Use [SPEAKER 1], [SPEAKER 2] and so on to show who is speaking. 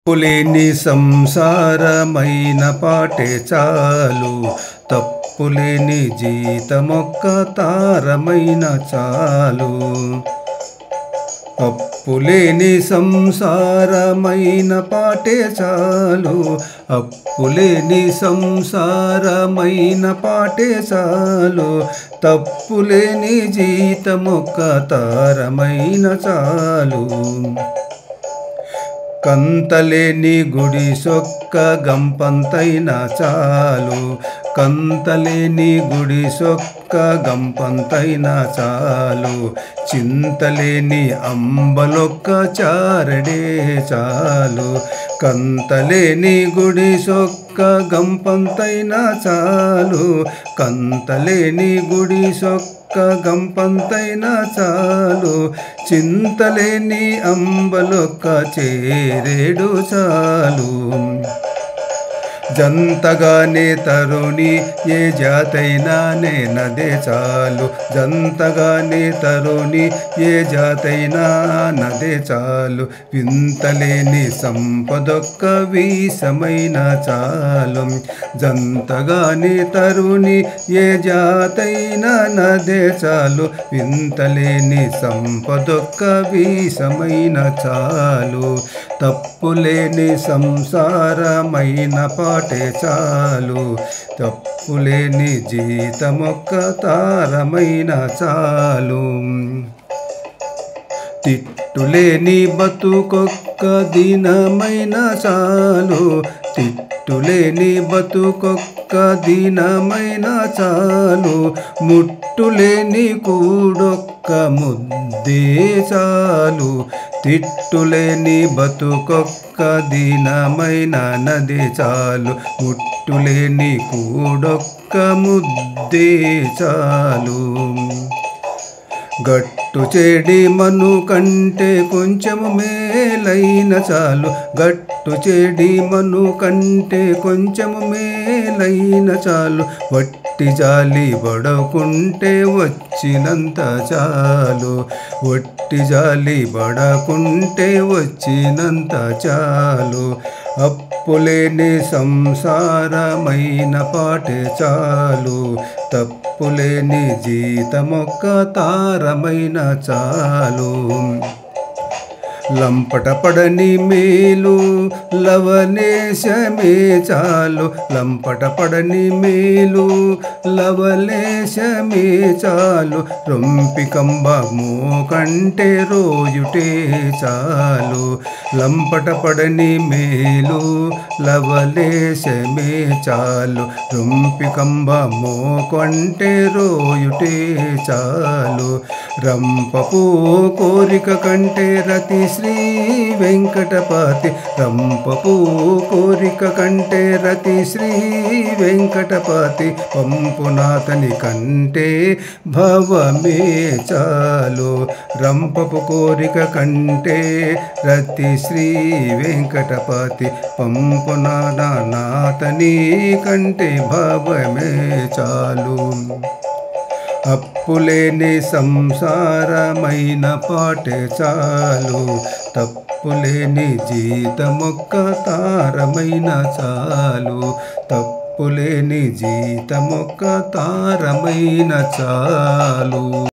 [SPEAKER 1] తప్పులేని సంసారమైన పాటే చాలు, తప్పులేని జీతమొక్క తారమైన చాలు. అప్పులేని సంసారమైన పాటే చాలు, అప్పులేని సంసారమైన పాటే చాలు. తప్పులేని జీతమొక్క తారమైన చాలు. కంతలేని గుడి సొక్క గంపంతైనా చాలు, కంతలేని గుడి సొక్క గంపంతైనా చాలు. చింతలేని అంబలొక్క చారడే చాలు, కంతలేని గుడి సొక్క గంపంతైనా చాలు. కంతలేని గుడి సొక్క గంపంతైనా చాలు. చింతలేని అంబలొక్క చేరేడు చాలు. జంతగానే తరుణి ఏ జాతైనా నేనదే చాలు, జంతగానే తరుణి ఏ జాతైనా నదే చాలు. వింతలేని సంపదొక్క వీసమైన చాలు, జంతగానే తరుణి ఏ జాతైనా నదే చాలు. వింతలేని సంపదొక్క వీసమైన చాలు. తప్పులేని సంసారమైన పాటే చాలు, తప్పులేని జీతమొక్క తారమైన చాలు. తిట్టులేని బతుకొక్క దినమైన చాలు, తిట్టులేని బతుకొక్క దినమైన చాలు. ముట్టులేని కూడొక్క ముద్దే చాలు, తిట్టులేని బతుకొక్క దినమైన నది చాలు. ముట్టులేని కూడొక్క ముద్దే చాలు. గట్టు చెడి మను కంటే కొంచెము మేలైన చాలు, గట్టు చెడి మను కంటే కొంచెము మేలైన చాలు. వట్టి జాలి పడకుంటే వచ్చినంత చాలు, వట్టి జాలి పడకుంటే వచ్చినంత చాలు. అప్పులేని సంసారమైన పాటే చాలు, తప్పులేని జీతమొక్క తారమైన చాలు. లంపట పడని మేలు లవలేశమే చాలు, లంపట పడని మేలు లవలేశమే చాలు. రొంపి కంబము కంటే రోయుటే చాలు, లంపట పడని మేలు లవలేశమే చాలు. రొంపి కంబము కంటే రోయుటే చాలు. రంపపు కోరిక కంటే రతి శ్రీ వెంకటపతి, రంపపు కోరిక కంటే రతి శ్రీ వెంకటపతి. పంపునాథని కంటే భవమే చాలు, రంపపు కోరిక కంటే రతి శ్రీ వెంకటపతి. పంపునాథని కంటే భవమే చాలు. అప్పులేని సంసారమైన పాటే చాలు, తప్పులేని జీతమొక్క తారమైన చాలు. తప్పులేని జీతమొక్క తారమైన చాలు.